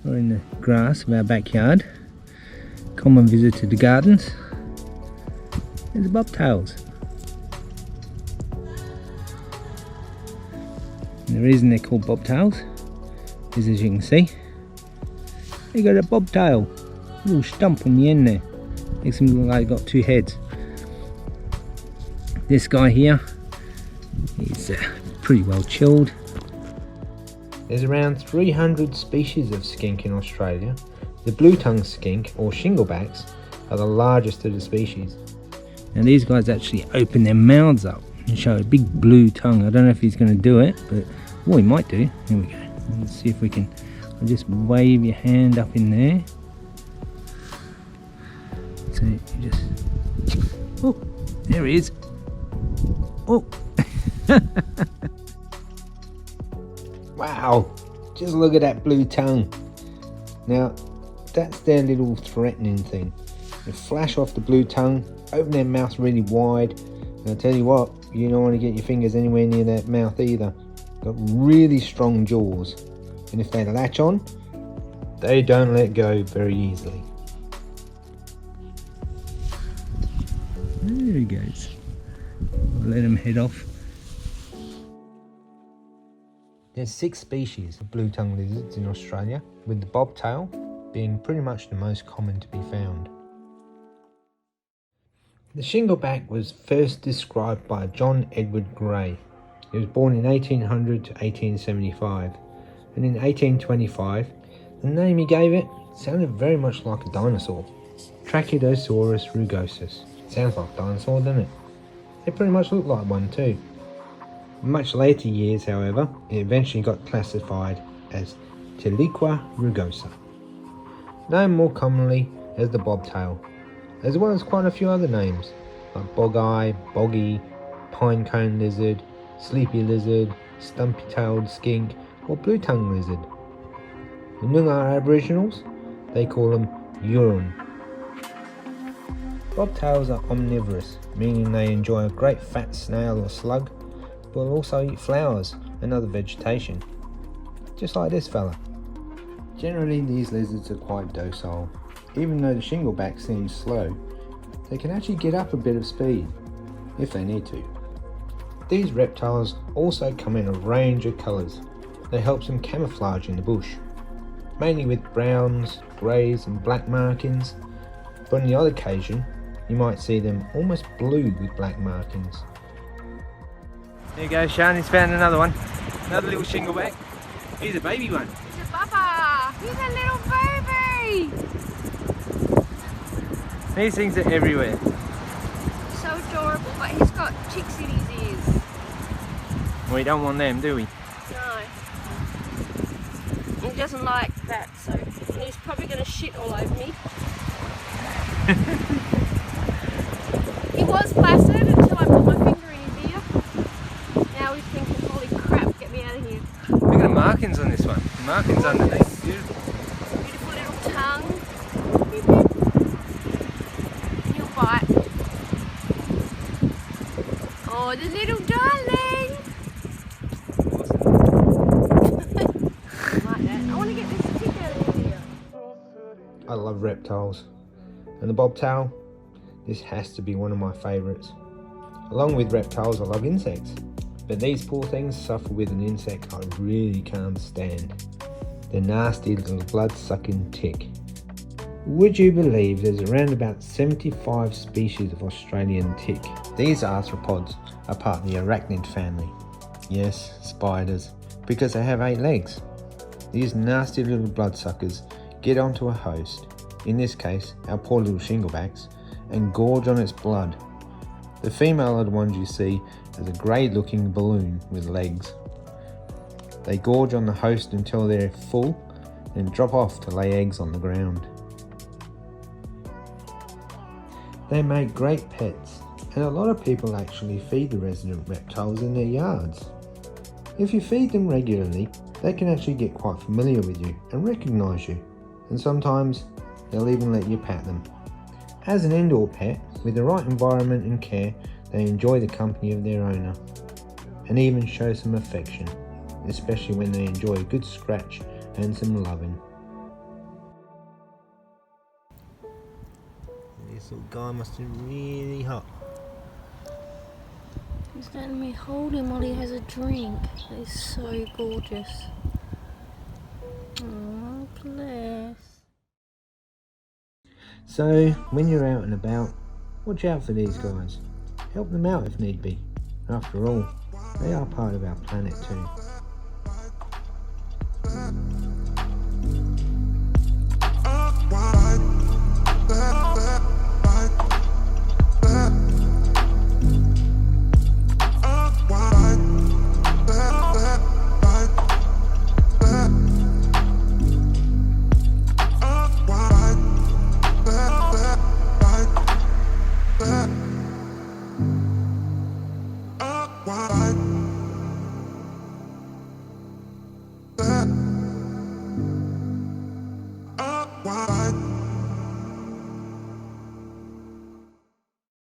We're in the grass of our backyard. Common visit to the gardens. There's the bobtails. And the reason they're called bobtails is, as you can see, they got a bobtail, a little stump on the end there. Makes them look like they've got two heads. This guy here, he's pretty well chilled. There's around 300 species of skink in Australia. The blue-tongued skink, or shinglebacks, are the largest of the species. Now these guys actually open their mouths up and show a big blue tongue. I don't know if he's going to do it, but he might do. Here we go. Let's see if we can. I'll just wave your hand up in there. So you just. Oh, there he is. Oh. Wow, just look at that blue tongue. Now, that's their little threatening thing. They flash off the blue tongue, open their mouth really wide, and I tell you what, you don't want to get your fingers anywhere near that mouth either. Got really strong jaws, and if they latch on, they don't let go very easily. There he goes. I'll let him head off. There's 6 species of blue-tongued lizards in Australia, with the bobtail being pretty much the most common to be found. The shingleback was first described by John Edward Gray. He was born in 1800 to 1875, and in 1825, the name he gave it sounded very much like a dinosaur. Tracheosaurus rugosus. Sounds like a dinosaur, doesn't it? They pretty much look like one too. In much later years, however, it eventually got classified as Tiliqua rugosa, known more commonly as the bobtail, as well as quite a few other names like bog-eye, boggy, pine-cone lizard, sleepy lizard, stumpy-tailed skink, or blue-tongued lizard. The Noongar Aboriginals, they call them Yurun. Bobtails are omnivorous, meaning they enjoy a great fat snail or slug, but also eat flowers and other vegetation, just like this fella. Generally, these lizards are quite docile. Even though the shingleback seems slow, they can actually get up a bit of speed if they need to. These reptiles also come in a range of colours that helps them camouflage in the bush, mainly with browns, greys and black markings, but on the odd occasion you might see them almost blue with black markings. There you go, Sean, he's found another one. Another little shingleback. Here's a baby one. It's a papa! He's a little baby! These things are everywhere. So adorable, but he's got chicks in his ears. We don't want them, do we? No. He doesn't like that, so he's probably going to shit all over me. He was placid until I put my finger in his ear. Now he's thinking, holy crap, get me out of here. Look at the markings on this one. The markings underneath. Beautiful. Beautiful little tongue. He'll bite. Oh, the little darling. I like that. I want to get this stick out of here. I love reptiles. And the bobtail, this has to be one of my favourites. Along with reptiles, I love insects. But these poor things suffer with an insect I really can't stand. The nasty little blood-sucking tick. Would you believe there's around about 75 species of Australian tick? These arthropods are part of the arachnid family. Yes, spiders, because they have 8 legs. These nasty little bloodsuckers get onto a host, in this case our poor little shinglebacks, and gorge on its blood. The female are the ones you see as a grey looking balloon with legs. They gorge on the host until they're full and drop off to lay eggs on the ground. They make great pets, and a lot of people actually feed the resident reptiles in their yards. If you feed them regularly, they can actually get quite familiar with you and recognise you, and sometimes they'll even let you pat them. As an indoor pet, with the right environment and care, they enjoy the company of their owner, and even show some affection, especially when they enjoy a good scratch and some loving. This little guy must be really hot. He's letting me hold him while he has a drink. He's so gorgeous. Oh, bless. So, when you're out and about, watch out for these guys. Help them out if need be. After all, they are part of our planet too. Why?